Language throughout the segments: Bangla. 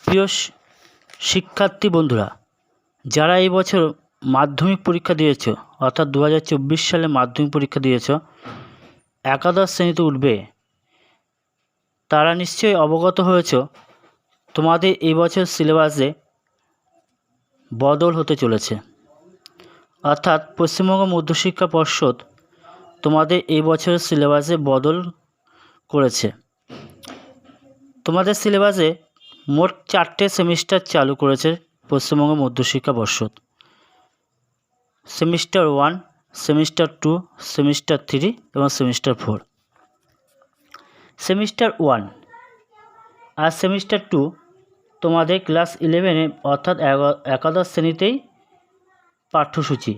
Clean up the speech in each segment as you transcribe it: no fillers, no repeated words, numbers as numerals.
প্রিয় শিক্ষার্থী বন্ধুরা, যারা এই বছর মাধ্যমিক পরীক্ষা দিয়েছো অর্থাৎ 2024 সালে মাধ্যমিক পরীক্ষা দিয়েছো, একাদশ শ্রেণীতে উঠবে, তারা নিশ্চয়ই অবগত হয়েছ তোমাদের এই বছর সিলেবাসে বদল হতে চলেছে। অর্থাৎ পশ্চিমবঙ্গ মধ্যশিক্ষা পর্ষদ তোমাদের এই বছরের সিলেবাসে বদল করেছে। তোমাদের সিলেবাসে মোট 4টে সেমিস্টার চালু করেছে পশ্চিমবঙ্গ মধ্যশিক্ষা পর্ষদ। সেমিস্টার 1, সেমিস্টার 2, সেমিস্টার 3 এবং সেমিস্টার 4। সেমিস্টার 1 আর সেমিস্টার 2 তোমাদের ক্লাস 11-এ অর্থাৎ একাদশ শ্রেণীতেই পাঠ্যসূচি,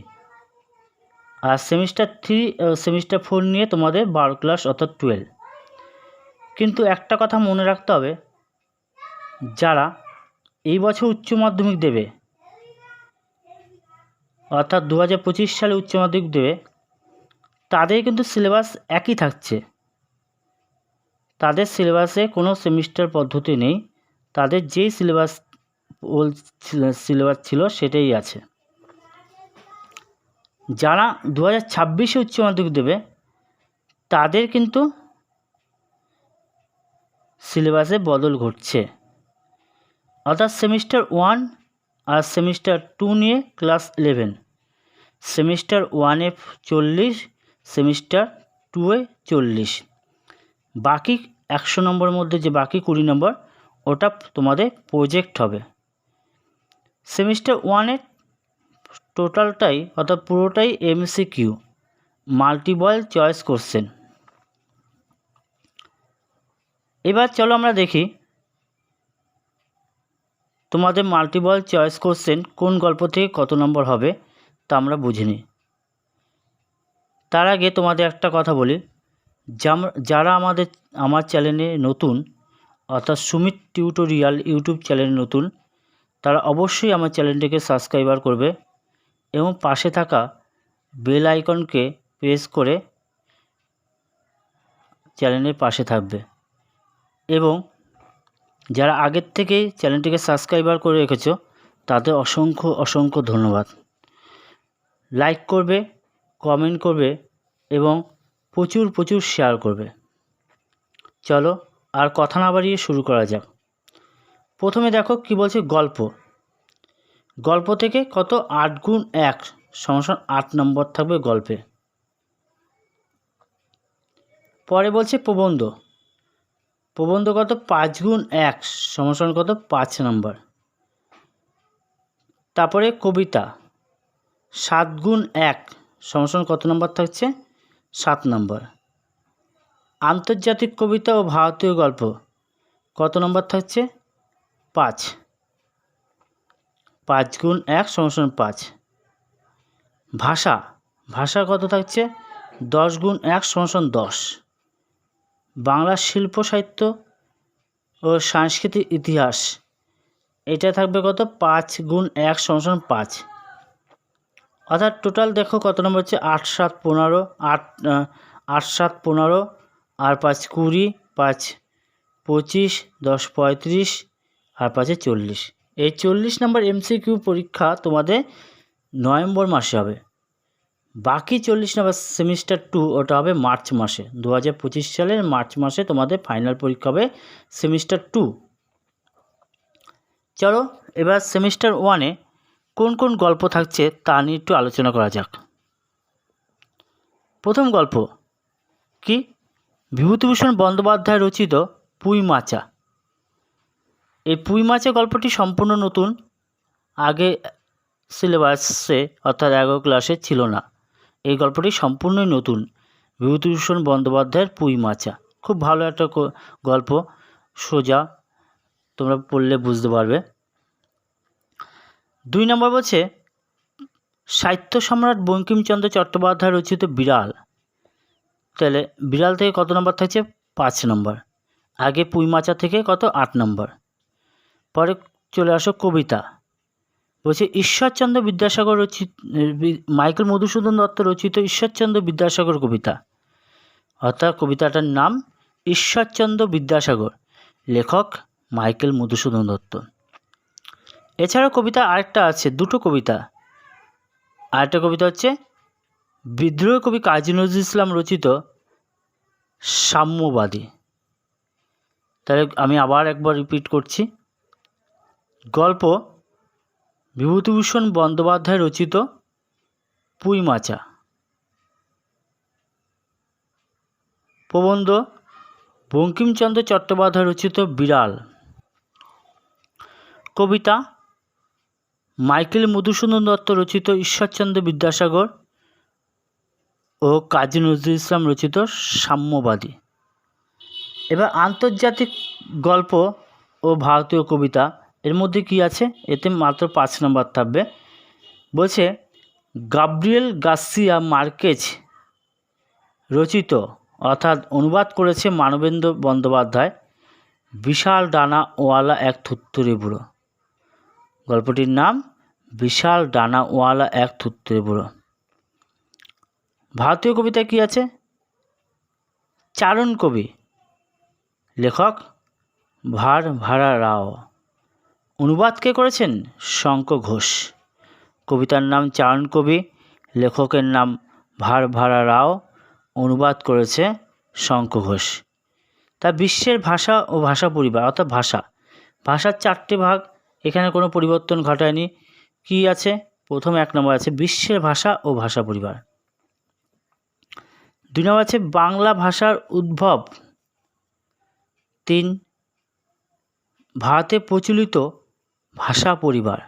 আর সেমিস্টার 3 ও সেমিস্টার 4 নিয়ে তোমাদের 12 ক্লাস অর্থাৎ 12। কিন্তু একটা কথা মনে রাখতে হবে, যারা এই বছর উচ্চ মাধ্যমিক দেবে অর্থাৎ 2025 সালে উচ্চ মাধ্যমিক দেবে, তাদের কিন্তু সিলেবাস একই থাকছে। তাদের সিলেবাসে কোনো সেমিস্টার পদ্ধতি নেই, তাদের যেই সিলেবাস ছিল সেটাই আছে। যারা 2026-এ উচ্চ মাধ্যমিক দেবে, তাদের কিন্তু সিলেবাসে বদল ঘটছে। অর্থাৎ সেমিস্টার 1 আর সেমিস্টার 2 নিয়ে ক্লাস 11, সেমিস্টার 1-এ 40, সেমিস্টার 2-এ 40। বাকি 100 নম্বরের মধ্যে যে বাকি 20 নম্বর, ওটা তোমাদের প্রজেক্ট হবে। সেমিস্টার 1-এর টোটালটাই অর্থাৎ পুরোটাই MCQ, মাল্টিপল চয়েস কোশ্চেন। এবার চলো আমরা দেখি তোমাদের মাল্টিপল চয়েস কোশ্চেন কোন গল্প থেকে কত নম্বর হবে, তা আমরা বুঝে নিই। তার আগে তোমাদের একটা কথা বলি, যারা আমার চ্যানেলে নতুন অর্থাৎ সুমিত টিউটোরিয়াল ইউটিউব চ্যানেলে নতুন, তারা অবশ্যই আমার চ্যানেলটিকে সাবস্ক্রাইবার করবে এবং পাশে থাকা বেল আইকনকে প্রেস করে চ্যানেলের পাশে থাকবে। এবং যারা আগের থেকেই চ্যানেলটিকে সাবস্ক্রাইবার করে রেখেছো, তাদের অসংখ্য অসংখ্য ধন্যবাদ। লাইক করবে, কমেন্ট করবে এবং প্রচুর প্রচুর শেয়ার করবে। চলো আর কথা না বাড়িয়ে শুরু করা যাক। প্রথমে দেখো কি বলছে, গল্প থেকে কত 8 গুণ 1 সমান 8 নম্বর থাকবে গল্পে। পরে বলছে প্রবন্ধ কত 5 গুণ 1 সমান কত 5 নম্বর। তারপরে কবিতা 7 গুণ 1 সমান কত নম্বর থাকছে 7 নম্বর। আন্তর্জাতিক কবিতা ও ভারতীয় গল্প কত নম্বর থাকছে 5 গুণ 1 সমান 5। ভাষা কত থাকছে 10 গুণ 1 সমান 10। বাংলা শিল্প সাহিত্য ও সাংস্কৃতিক ইতিহাস, এটা থাকবে কত 5 গুণ 1 সমান 5। অর্থাৎ টোটাল দেখো কত নম্বর হচ্ছে 8 7 15, 8 7 15 আর 5 20, 5 25, 10 35 আর 5 40। এই 40 নম্বর MCQ পরীক্ষা তোমাদের নভেম্বর মাসে হবে। বাকি 40 নম্বর সেমিস্টার 2 ওটা হবে মার্চ মাসে। 2025 সালের মার্চ মাসে তোমাদের ফাইনাল পরীক্ষা হবে সেমিস্টার 2। চলো এবার সেমিস্টার 1-এ কোন কোন গল্প থাকছে তা নিয়ে একটু আলোচনা করা যাক। প্রথম গল্প কি, বিভূতিভূষণ বন্দ্যোপাধ্যায় রচিত পুঁই মাচা। এই পুঁই মাচা গল্পটি সম্পূর্ণ নতুন, আগে সিলেবাসে অর্থাৎ 11 ক্লাসে ছিল না। এই গল্পটি সম্পূর্ণই নতুন, বিভূতিভূষণ বন্দ্যোপাধ্যায়ের পুঁই মাচা। খুব ভালো একটা গল্প, সোজা, তোমরা পড়লে বুঝতে পারবে। 2 নম্বর বলছে সাহিত্য সম্রাট বঙ্কিমচন্দ্র চট্টোপাধ্যায় রচিত বিড়াল। তাহলে বিড়াল থেকে কত নম্বর থাকছে 5 নম্বর। আগে পুঁই মাচা থেকে কত 8 নম্বর। পরে চলে আসো কবিতা, বলছে ঈশ্বরচন্দ্র বিদ্যাসাগর রচিত, মাইকেল মধুসূদন দত্ত রচিত ঈশ্বরচন্দ্র বিদ্যাসাগর কবিতা। অর্থাৎ কবিতাটার নাম ঈশ্বরচন্দ্র বিদ্যাসাগর, লেখক মাইকেল মধুসূদন দত্ত। এছাড়া কবিতা আরেকটা আছে, দুটো কবিতা। আরেকটা কবিতা হচ্ছে বিদ্রোহী কবি কাজী নজরুল ইসলাম রচিত সাম্যবাদী। তাহলে আমি আবার একবার রিপিট করছি। গল্প বিভূতিভূষণ বন্দ্যোপাধ্যায় রচিত পুঁইমাচা। প্রবন্ধ বঙ্কিমচন্দ্র চট্টোপাধ্যায় রচিত বিড়াল। কবিতা মাইকেল মধুসূদন দত্ত রচিত ঈশ্বরচন্দ্র বিদ্যাসাগর ও কাজী নজরুল ইসলাম রচিত সাম্যবাদী। এবার আন্তর্জাতিক গল্প ও ভারতীয় কবিতা, এর মধ্যে কি আছে? এতে মাত্র 5 নম্বর থাকবে। বলছে গাব্রিয়েল গার্সিয়া মার্কেজ রচিত অর্থাৎ অনুবাদ করেছে মানবেন্দ্র বন্দ্যোপাধ্যায়, বিশাল ডানা ওয়ালা এক থুত্তুরে বুড়ো। গল্পটির নাম বিশাল ডানা ওয়ালা এক থুত্তুরে বুড়ো। ভারতীয় কবিতা কি আছে? চারণ কবি, লেখক ভারভারা রাও, অনুবাদ কে করেছেন? শঙ্কর ঘোষ। কবিতার নাম চারণ কবি, লেখকের নাম ভারভারা রাও, অনুবাদ করেছে শঙ্কর ঘোষ। তা বিশ্বের ভাষা ও ভাষা পরিবার অর্থাৎ ভাষার 4টে ভাগ, এখানে কোনো পরিবর্তন ঘটায়নি। কি আছে? প্রথম 1 নম্বর আছে বিশ্বের ভাষা ও ভাষা পরিবার। 2 নম্বর আছে বাংলা ভাষার উদ্ভব। 3 ভারতে প্রচলিত ভাষা পরিবার।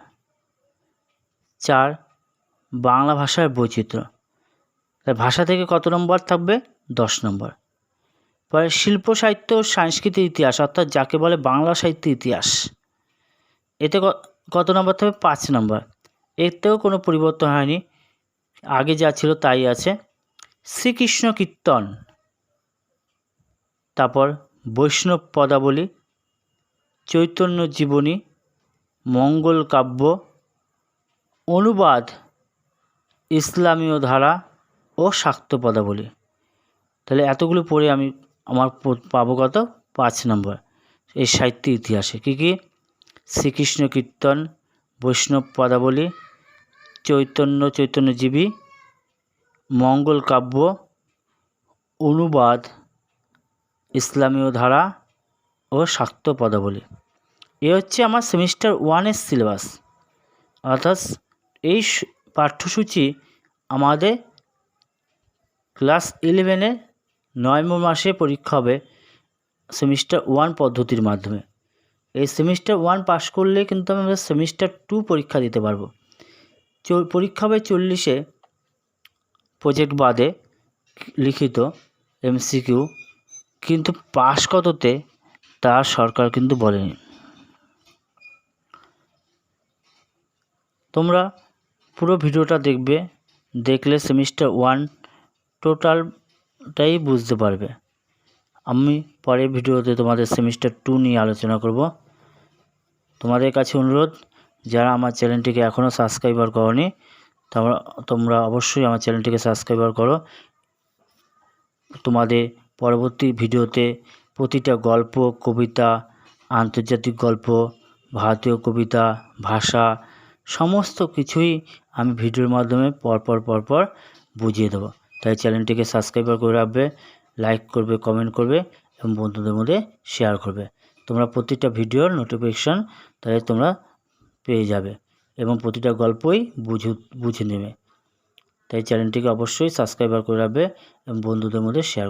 4 বাংলা ভাষার বৈচিত্র্য। ভাষা থেকে কত নম্বর থাকবে? 10 নম্বর। পরে শিল্প সাহিত্য ও সাংস্কৃতিক ইতিহাস অর্থাৎ যাকে বলে বাংলা সাহিত্যের ইতিহাস, এতে কত নম্বর থাকবে? 5 নম্বর। এতেও কোনো পরিবর্তন হয়নি, আগে যা ছিল তাই আছে। শ্রীকৃষ্ণ কীর্তন, তারপর বৈষ্ণব পদাবলী, চৈতন্য জীবনী, মঙ্গল কাব্য, অনুবাদ, ইসলামীয় ধারা ও শাক্ত পদাবলী। তাহলে এতগুলো পড়ে আমি আমার পাবো কত? 5 নম্বর এই সাহিত্য ইতিহাসে। কী কী? শ্রীকৃষ্ণ কীর্তন, বৈষ্ণব পদাবলী, চৈতন্যজীবী, মঙ্গল কাব্য, অনুবাদ, ইসলামীয় ধারা ও শাক্ত পদাবলী। এ হচ্ছে আমার সেমিস্টার 1-এর সিলেবাস। অর্থাৎ এই পাঠ্যসূচি আমাদের ক্লাস 11-এর নভেম্বর মাসে পরীক্ষা হবে সেমিস্টার 1 পদ্ধতির মাধ্যমে। এই সেমিস্টার 1 পাস করলে কিন্তু আমরা সেমিস্টার 2 পরীক্ষা দিতে পারবো। পরীক্ষা হবে 40-এ, প্রজেক্ট বাদে লিখিত MCQ, কিন্তু পাস কততে তা সরকার কিন্তু বলেনি। তোমরা পুরো ভিডিওটা দেখবে, দেখলে সেমিস্টার 1 টোটালটাই বুঝতে পারবে। আমি পরের ভিডিওতে তোমাদের সেমিস্টার 2 নিয়ে আলোচনা করব। তোমাদের কাছে অনুরোধ, যারা আমার চ্যানেলটিকে এখনও সাবস্ক্রাইবার করোনি তোমরা অবশ্যই আমার চ্যানেলটিকে সাবস্ক্রাইবার করো। তোমাদের পরবর্তী ভিডিওতে প্রতিটা গল্প, কবিতা, আন্তর্জাতিক গল্প, ভারতীয় কবিতা, ভাষা সমস্ত কিছুই আমি ভিডিওর মাধ্যমে পরপর বুঝিয়ে দেবো। তাই চ্যানেলটিকে সাবস্ক্রাইবার করে রাখবে, লাইক করবে, কমেন্ট করবে এবং বন্ধুদের মধ্যে শেয়ার করবে। তোমরা প্রতিটা ভিডিওর নোটিফিকেশান তাহলে তোমরা পেয়ে যাবে এবং প্রতিটা গল্পই বুঝে নেবে। তাই চ্যানেলটিকে অবশ্যই সাবস্ক্রাইবার করে রাখবে এবং বন্ধুদের মধ্যে শেয়ার